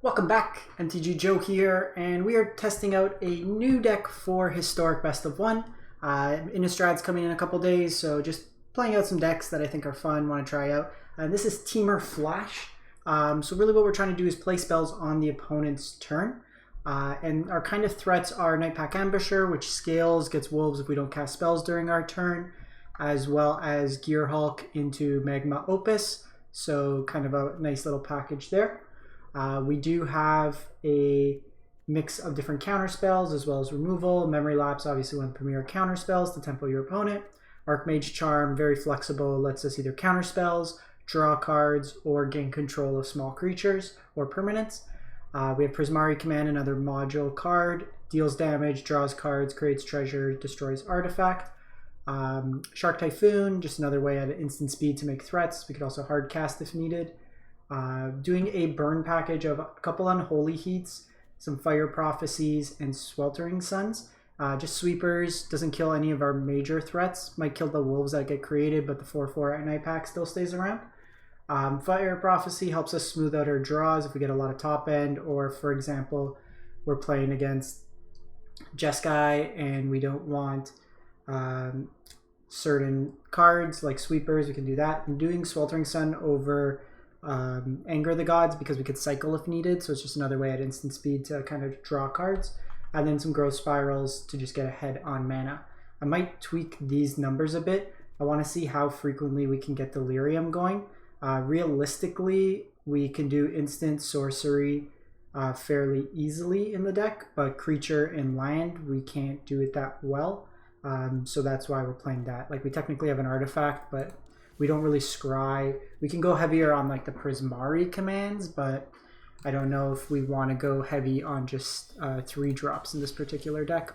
Welcome back, MTG Joe here, and we are testing out a new deck for Historic Best of One. Innistrad's coming in a couple days, so just playing out some decks that I think are fun, want to try out. This is Temur Flash. So really what we're trying to do is play spells on the opponent's turn. And our kind of threats are Nightpack Ambusher, which scales, gets wolves if we don't cast spells during our turn, as well as gearhulk into magma opus. So kind of a nice little package there. We do have a mix of different counter spells as well as removal. Memory Lapse, obviously one of the premier counter spells to tempo your opponent. Archmage Charm, very flexible, lets us either counter spells, draw cards, or gain control of small creatures or permanents. We have Prismari Command, another module card, deals damage, draws cards, creates treasure, destroys artifact. Shark Typhoon, just another way at instant speed to make threats. We could also hard cast if needed. Doing a burn package of a couple Unholy Heats, some Fire Prophecies, and Sweltering Suns. Just sweepers, doesn't kill any of our major threats. Might kill the wolves that get created, but the 4/4 at nightpack still stays around. Fire Prophecy helps us smooth out our draws if we get a lot of top end, or for example, we're playing against Jeskai and we don't want certain cards like sweepers, we can do that. I'm doing Sweltering Sun over Anger the Gods because we could cycle if needed, so it's just another way at instant speed to kind of draw cards. And then some Growth Spirals to just get ahead on mana. I might tweak these numbers a bit. I want to see how frequently we can get Delirium going. Realistically, we can do instant sorcery fairly easily in the deck, but creature and land, we can't do it that well. So that's why we're playing that. Like, we technically have an artifact, but we don't really scry. We can go heavier on like the Prismari commands, but I don't know if we want to go heavy on just 3 drops in this particular deck.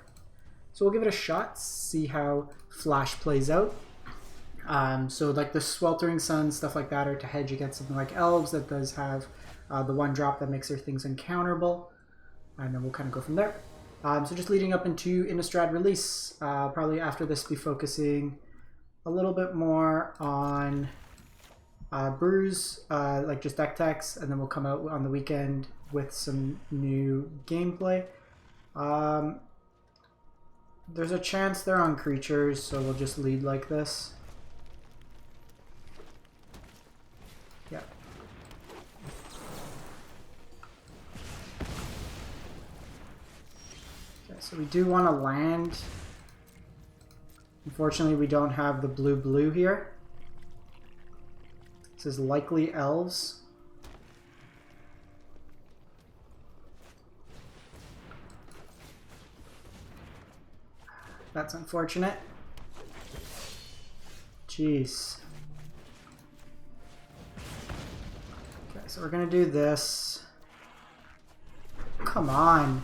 So we'll give it a shot, see how Flash plays out. So like the Sweltering Sun, stuff like that, are to hedge against something like Elves that does have the 1 drop that makes their things uncounterable. And then we'll kind of go from there. So just leading up into Innistrad release, probably after this be focusing a little bit more on brews, like just deck techs, and then we'll come out on the weekend with some new gameplay. There's a chance they're on creatures, so we'll just lead like this. Yeah. Okay, so we do want to land. Unfortunately, we don't have the blue here. This is likely Elves. That's unfortunate. Jeez. Okay, so we're gonna do this. Come on.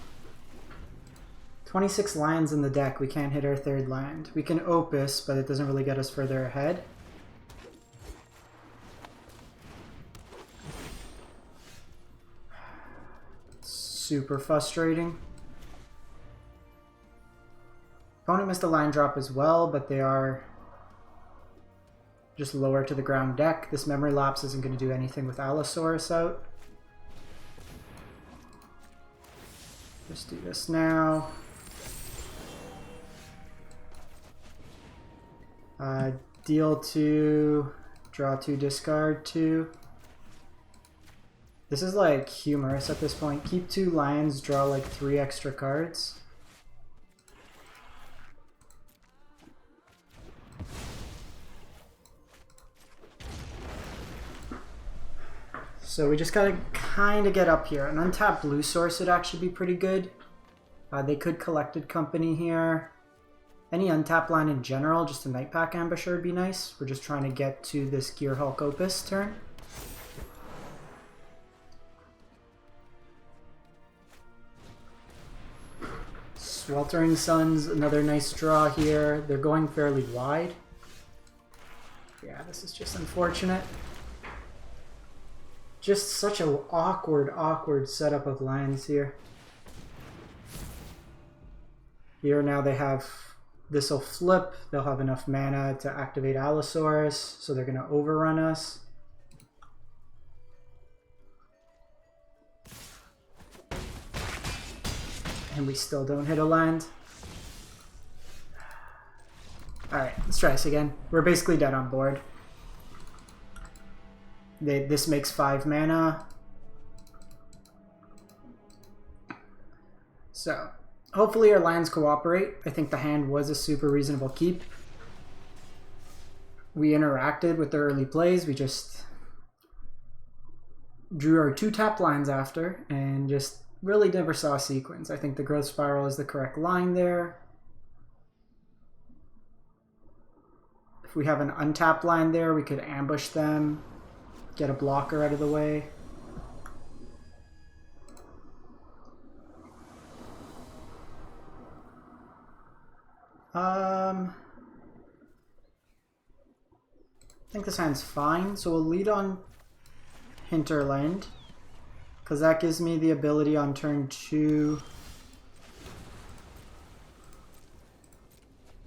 26 lands in the deck. We can't hit our 3rd land. We can opus, but it doesn't really get us further ahead. Super frustrating. Opponent missed a line drop as well, but they are just lower to the ground deck. This Memory Lapse isn't going to do anything with Allosaurus out. Just do this now. Deal 2, draw 2, discard 2. This is like humorous at this point. Keep 2 lands, draw like 3 extra cards. So we just gotta kind of get up here. An untapped blue source would actually be pretty good. They could Collected Company here. Any untapped line in general, just a Nightpack Ambusher would be nice. We're just trying to get to this gearhulk opus turn. Sweltering Sun's another nice draw here. They're going fairly wide. Yeah, this is just unfortunate. Just such an awkward setup of lands here. Here now they have, this will flip, they'll have enough mana to activate Allosaurus, so they're going to overrun us. And we still don't hit a land. Alright, let's try this again. We're basically dead on board. This makes 5 mana. So, hopefully our lands cooperate. I think the hand was a super reasonable keep. We interacted with the early plays. We just drew our 2-tap lines after and just really never saw a sequence. I think the growth spiral is the correct line there. If we have an untapped line there, we could ambush them, get a blocker out of the way. I think this hand's fine, so we'll lead on Hinterland, because that gives me the ability on turn 2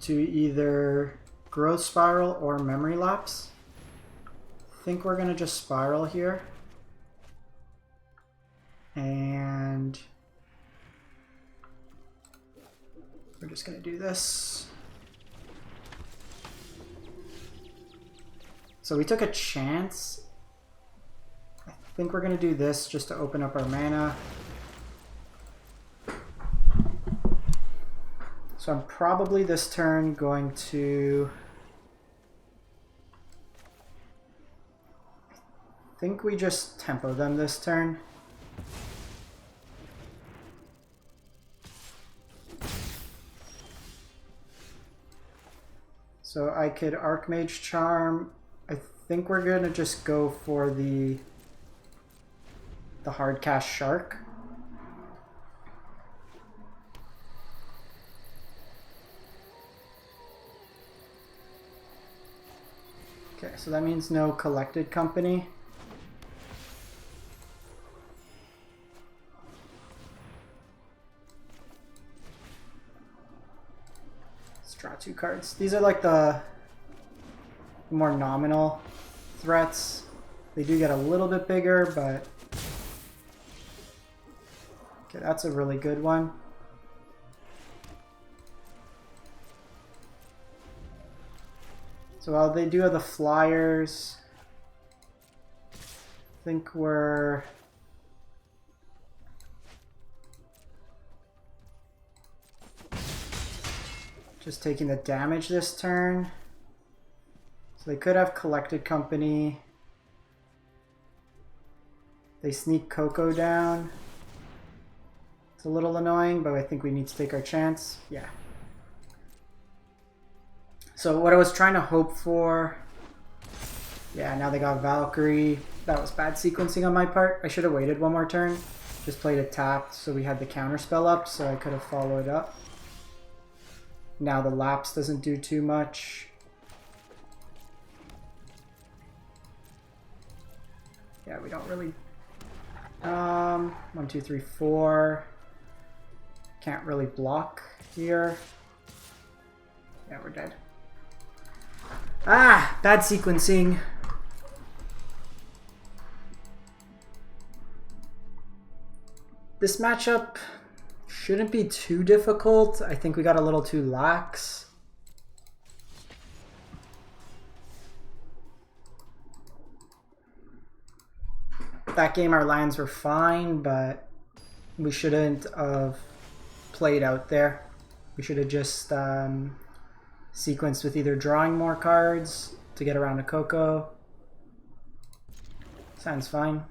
to either growth spiral or memory lapse. I think we're going to just spiral here. And we're just going to do this. So we took a chance. I think we're going to do this just to open up our mana. So I'm probably this turn going to... I think we just tempo them this turn. So I could Archmage Charm. I think we're going to just go for the hard cast Shark. Okay, so that means no Collected Company. Let's draw 2 cards. These are like the more nominal threats. They do get a little bit bigger, but okay, that's a really good one. So while they do have the flyers, I think we're just taking the damage this turn. So they could have Collected Company. They sneak Coco down. It's a little annoying, but I think we need to take our chance. Yeah. So what I was trying to hope for... Yeah, now they got Valkyrie. That was bad sequencing on my part. I should have waited one more turn. Just played it tapped so we had the counter spell up, so I could have followed up. Now the lapse doesn't do too much. Yeah, we don't really... 1, 2, 3, 4. Can't really block here. Yeah, we're dead. Ah! Bad sequencing. This matchup shouldn't be too difficult. I think we got a little too lax. That game our lines were fine, but we shouldn't have played out there. We should have just sequenced with either drawing more cards to get around a Coco. Sounds fine.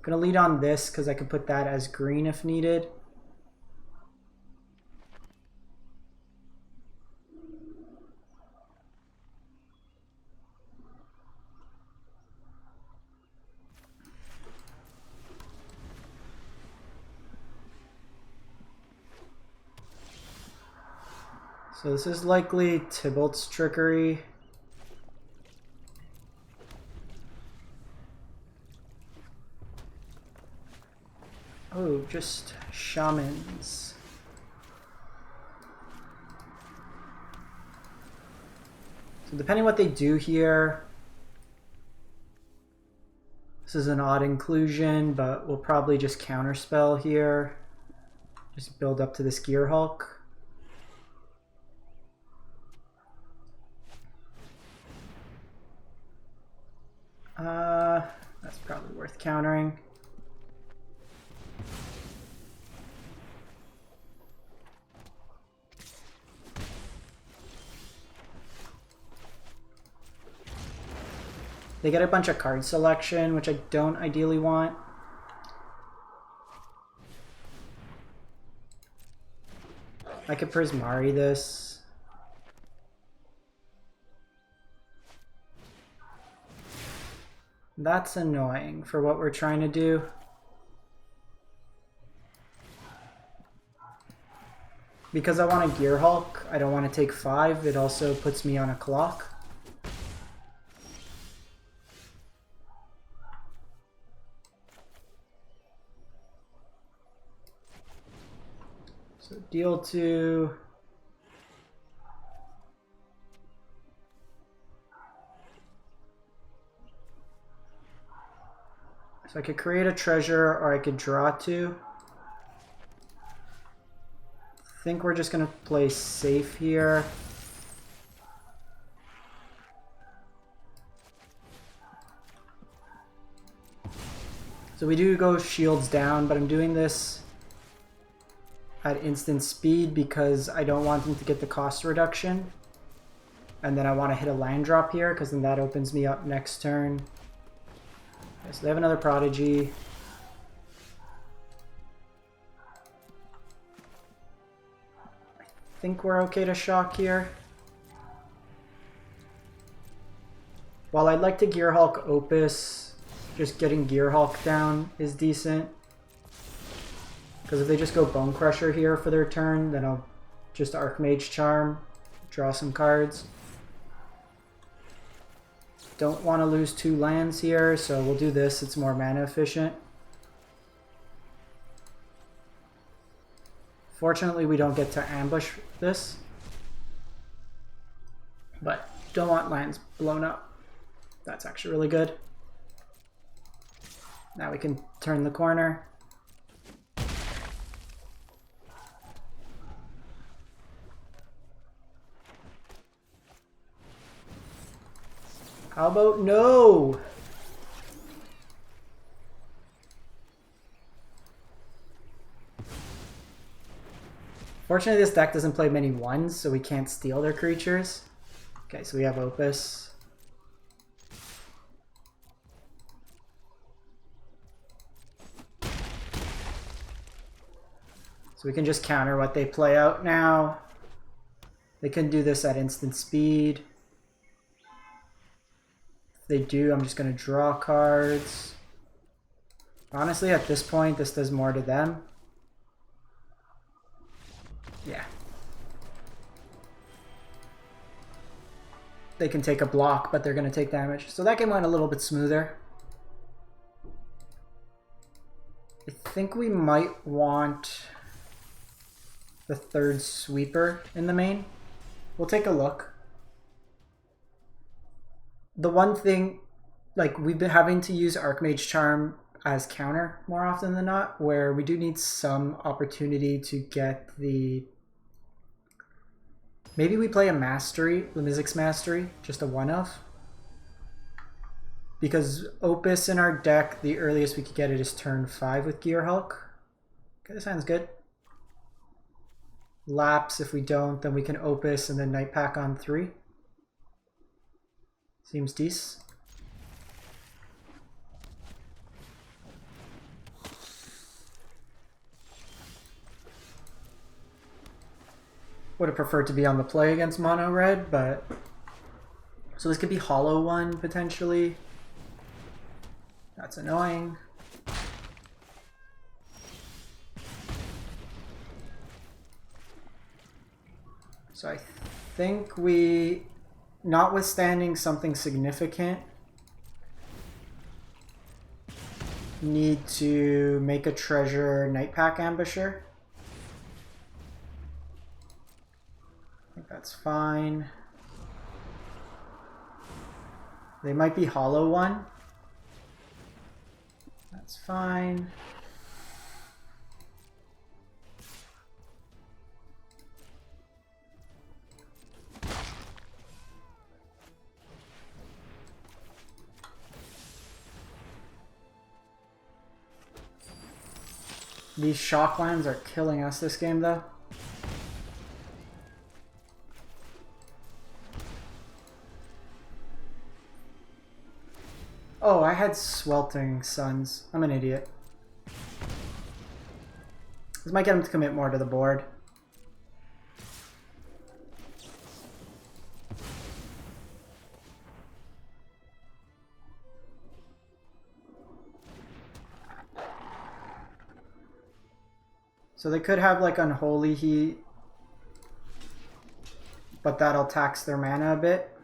Gonna lead on this because I could put that as green if needed. So this is likely Tybalt's Trickery. Oh, just shamans. So depending what they do here, this is an odd inclusion, but we'll probably just counterspell here. Just build up to this gearhulk. That's probably worth countering. They get a bunch of card selection, which I don't ideally want. I could Prismari this. That's annoying for what we're trying to do. Because I want a gearhulk, I don't want to take 5. It also puts me on a clock. So deal 2. So I could create a treasure or I could draw 2. I think we're just going to play safe here. So we do go shields down, but I'm doing this at instant speed because I don't want them to get the cost reduction. And then I want to hit a land drop here because then that opens me up next turn. Okay, so they have another Prodigy. I think we're okay to shock here. While I'd like to gearhulk Opus, just getting gearhulk down is decent. Because if they just go Bone Crusher here for their turn, then I'll just Archmage Charm, draw some cards. Don't want to lose 2 lands here, so we'll do this. It's more mana efficient. Fortunately, we don't get to ambush this. But don't want lands blown up. That's actually really good. Now we can turn the corner. How about no? Fortunately, this deck doesn't play many 1s, so we can't steal their creatures. Okay, so we have Opus. So we can just counter what they play out now. They can do this at instant speed. They do, I'm just going to draw cards. Honestly, at this point, this does more to them. Yeah. They can take a block, but they're going to take damage. So that game went a little bit smoother. I think we might want the 3rd sweeper in the main. We'll take a look. The one thing, like, we've been having to use Archmage Charm as counter more often than not, where we do need some opportunity to get the... Maybe we play a Mastery, the Mythic's Mastery, just a 1-of. Because Opus in our deck, the earliest we could get it is turn 5 with Gearhulk. Okay, that sounds good. Lapse, if we don't, then we can Opus and then Nightpack on 3. Seems decent. Would have preferred to be on the play against mono red, but... So this could be Hollow 1, potentially. That's annoying. So I think we... Notwithstanding something significant, need to make a treasure Nightpack Ambusher. I think that's fine. They might be Hollow 1. That's fine. These shocklands are killing us this game, though. Oh, I had Sweltering Suns. I'm an idiot. This might get him to commit more to the board. So they could have like Unholy Heat, but that'll tax their mana a bit.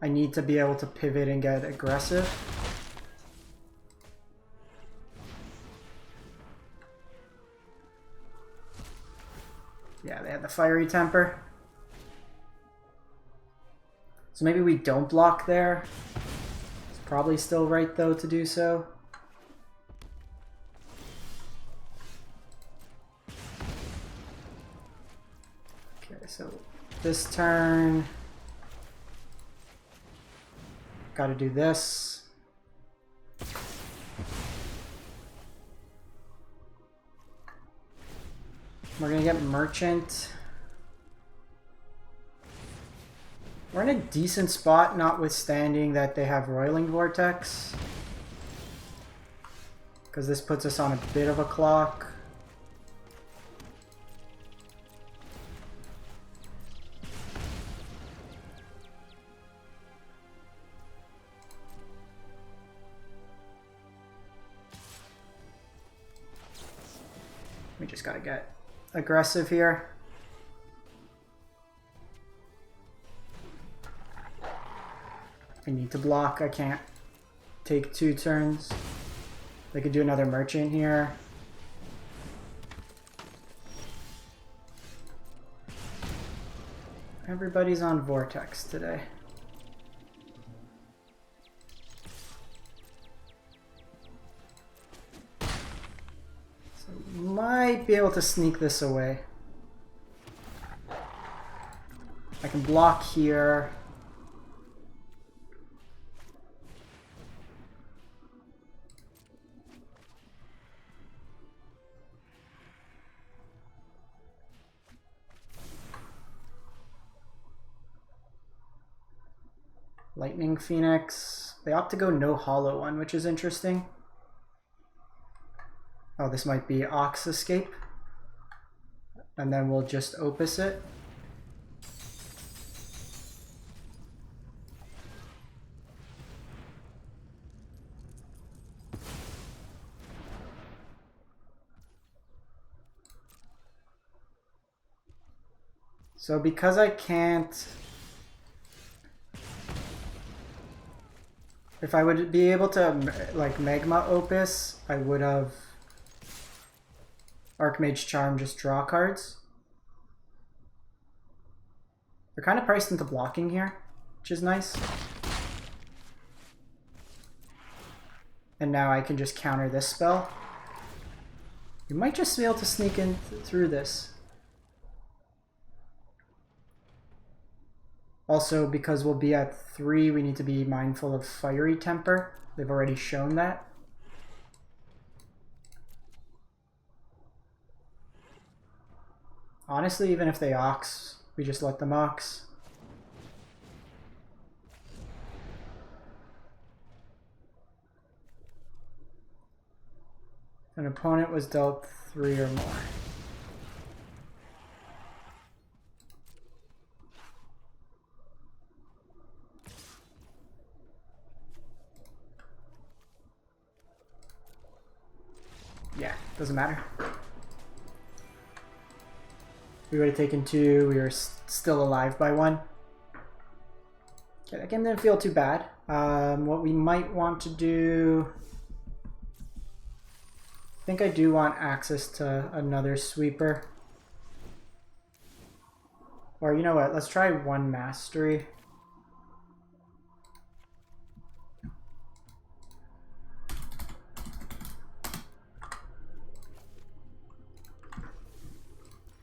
I need to be able to pivot and get aggressive. Yeah, they had the Fiery Temper. So maybe we don't block there. It's probably still right though to do so. So this turn, got to do this. We're going to get Merchant. We're in a decent spot, notwithstanding that they have Roiling Vortex, because this puts us on a bit of a clock. We just gotta get aggressive here. I need to block. I can't take 2 turns. They could do another Merchant here. Everybody's on Vortex today. Might be able to sneak this away. I can block here. Lightning Phoenix. They opt to go no hollow one, which is interesting. Oh, this might be Ox Escape. And then we'll just opus it. So because I can't... If I would be able to like magma opus, I would have Archmage Charm, just draw cards. They're kind of priced into blocking here, which is nice. And now I can just counter this spell. You might just be able to sneak in through this. Also, because we'll be at 3, we need to be mindful of Fiery Temper. They've already shown that. Honestly, even if they Ox, we just let them Ox. An opponent was dealt 3 or more. Yeah, doesn't matter. We would have taken 2, we were still alive by 1. Okay, that game didn't feel too bad. What we might want to do... I think I do want access to another sweeper. Or you know what, let's try 1 mastery.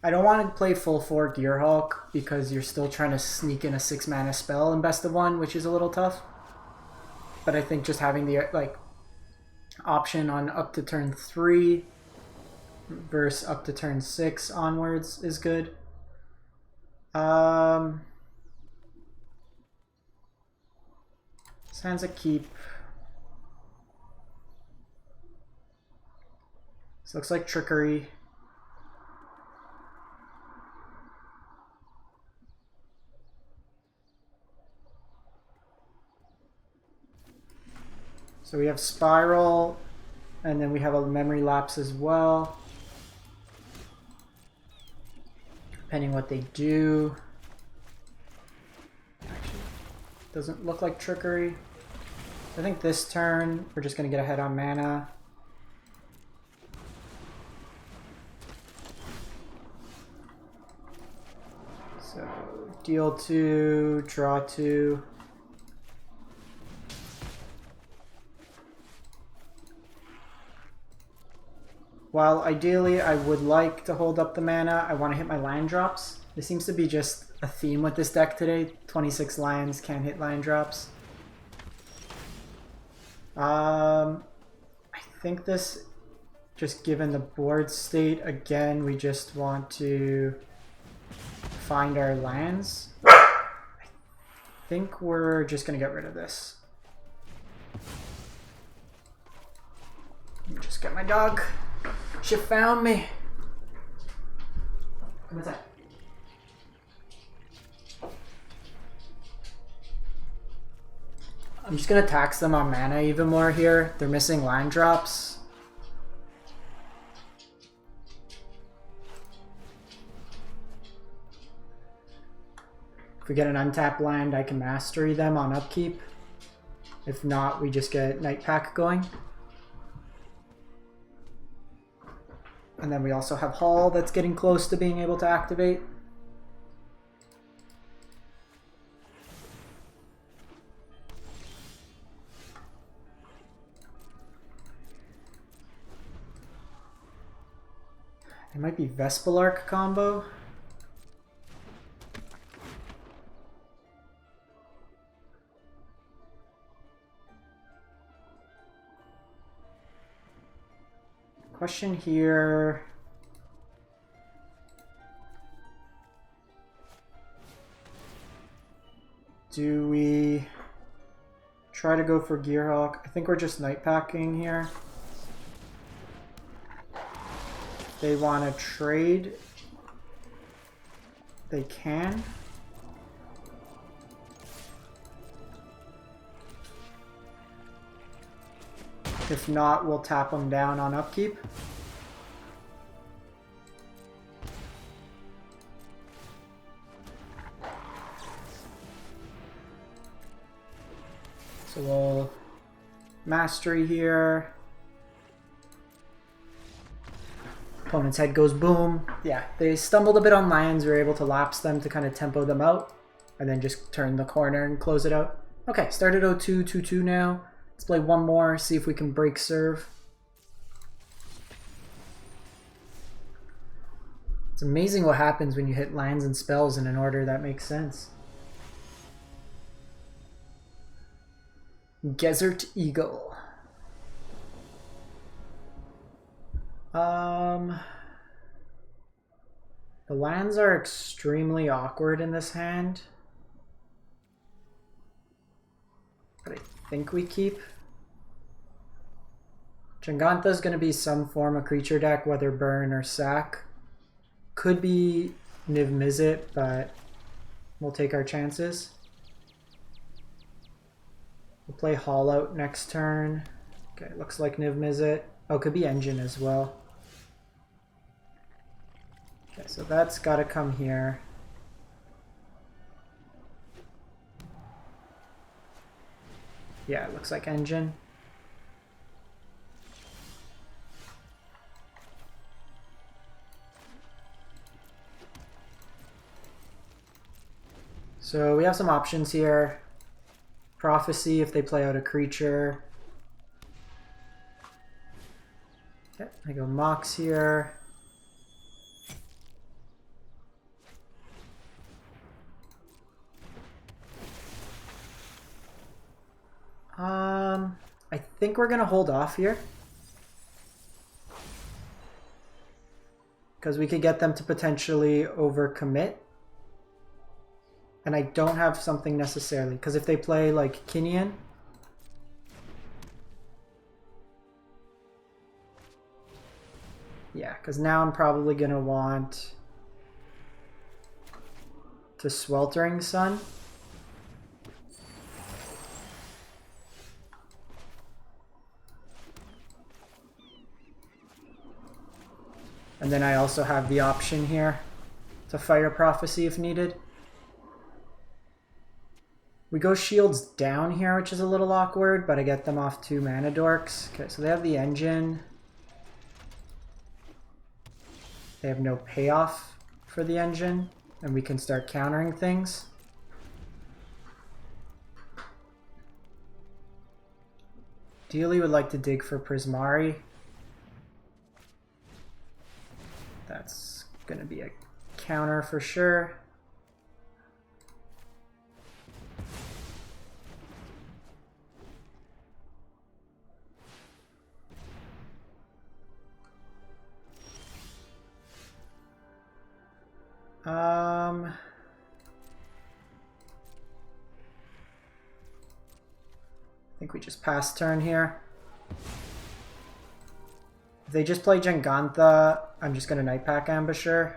I don't want to play full 4 Gearhulk because you're still trying to sneak in a 6 mana spell in best of 1, which is a little tough. But I think just having the, like, option on up to turn 3 versus up to turn 6 onwards is good. This hand's a keep. This looks like trickery. So we have spiral, and then we have a memory lapse as well. Depending what they do. Actually, doesn't look like trickery. I think this turn we're just gonna get ahead on mana. So deal 2, draw 2. While ideally I would like to hold up the mana, I want to hit my land drops. There seems to be just a theme with this deck today. 26 lands, can't hit land drops. I think this, just given the board state, again, we just want to find our lands. I think we're just going to get rid of this. Let me just get my dog. She found me. Come inside. I'm just gonna tax them on mana even more here. They're missing land drops. If we get an untapped land, I can mastery them on upkeep. If not, we just get nightpack going. And then we also have Hall that's getting close to being able to activate. It might be Vespalark combo. Question here. Do we try to go for gearhulk? I think we're just nightpacking here. They want to trade. They can. If not, we'll tap them down on upkeep. So we'll mastery here. Opponent's head goes boom. Yeah, they stumbled a bit on lands. We were able to lapse them to kind of tempo them out. And then just turn the corner and close it out. Okay, started 0-2, 2-2 now. Let's play one more, see if we can break serve. It's amazing what happens when you hit lands and spells in an order that makes sense. Desert Eagle. The lands are extremely awkward in this hand. But I think we keep. Changantha is going to be some form of creature deck, whether burn or sack. Could be Niv Mizzet, but we'll take our chances. We'll play Hall out next turn. Okay, looks like Niv Mizzet. Oh, could be Engine as well. Okay, so that's got to come here. Yeah, it looks like Engine. So we have some options here. Prophecy if they play out a creature. Okay, I go Mox here. I think we're going to hold off here. Because we could get them to potentially overcommit. And I don't have something necessarily. Because if they play like Kinyan... Yeah, because now I'm probably going to want to Sweltering Sun. And then I also have the option here to Fire Prophecy if needed. We go shields down here, which is a little awkward, but I get them off 2 mana dorks. Okay, so they have the engine. They have no payoff for the engine, and we can start countering things. Ideally would like to dig for Prismari. That's going to be a counter for sure. I think we just pass turn here. If they just play Jengantha, I'm just going to nightpack Ambusher.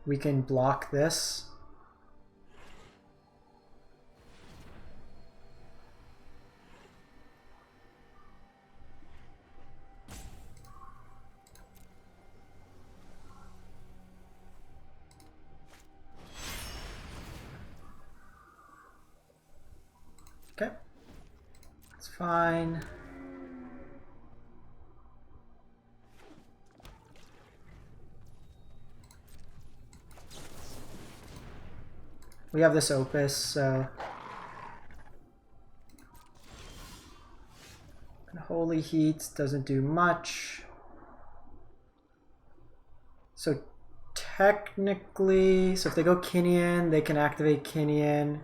We can block this. Okay, that's fine. We have this opus, so Holy Heat doesn't do much. So technically, so if they go Kinyan, they can activate Kinyan.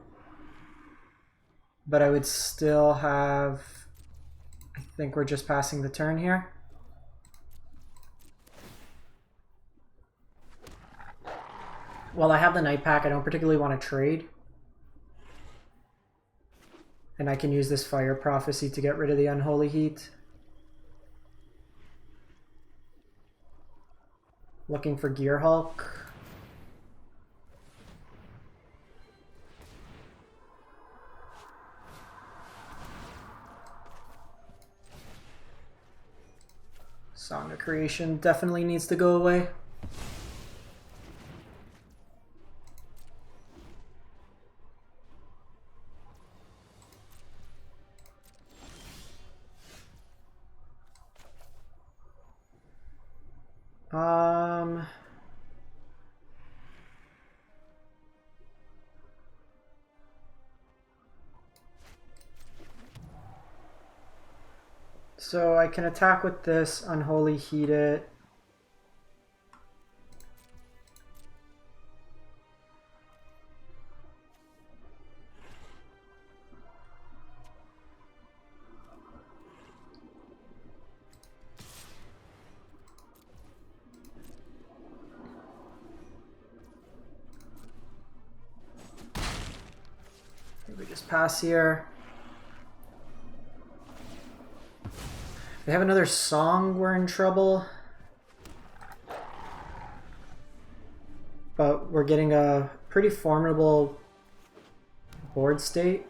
But I would still have, I think we're just passing the turn here. Well, I have the nightpack, I don't particularly want to trade. And I can use this Fire Prophecy to get rid of the Unholy Heat. Looking for Gearhulk. Song of Creation definitely needs to go away. So I can attack with this, Unholy Heat it. I think we just pass here. They have another song, we're in trouble. But we're getting a pretty formidable board state.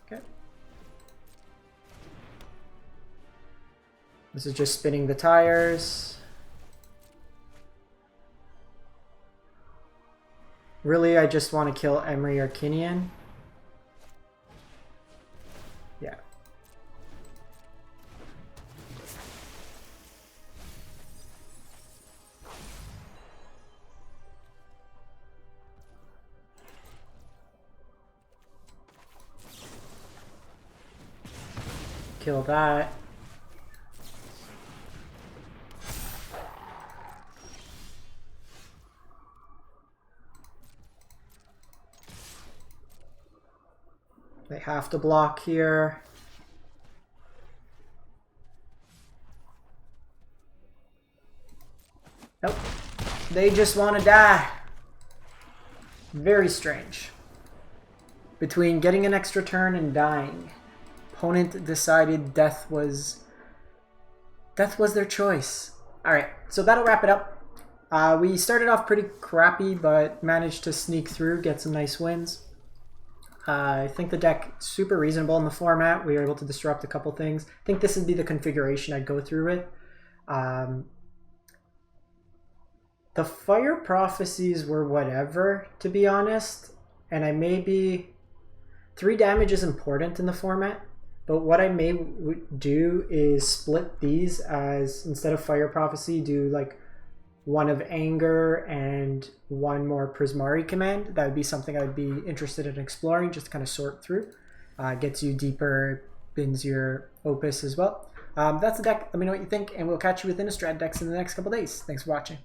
Okay. This is just spinning the tires. Really, I just want to kill Emery or Kinyan. Yeah. Kill that. They have to block here. Nope. They just want to die. Very strange. Between getting an extra turn and dying, opponent decided death was their choice. Alright, so that'll wrap it up. We started off pretty crappy, but managed to sneak through, get some nice wins. I think the deck is super reasonable in the format. We were able to disrupt a couple things. I think this would be the configuration I'd go through with. The Fire Prophecies were whatever, to be honest. And I maybe... 3 damage is important in the format. But what I may do is split these as, instead of Fire Prophecy, do like 1 of Anger and 1 more Prismari command. That would be something I'd be interested in exploring, just to kind of sort through. Gets you deeper, bins your opus as well. That's the deck. Let me know what you think, and we'll catch you with Innistrad decks in the next couple days. Thanks for watching.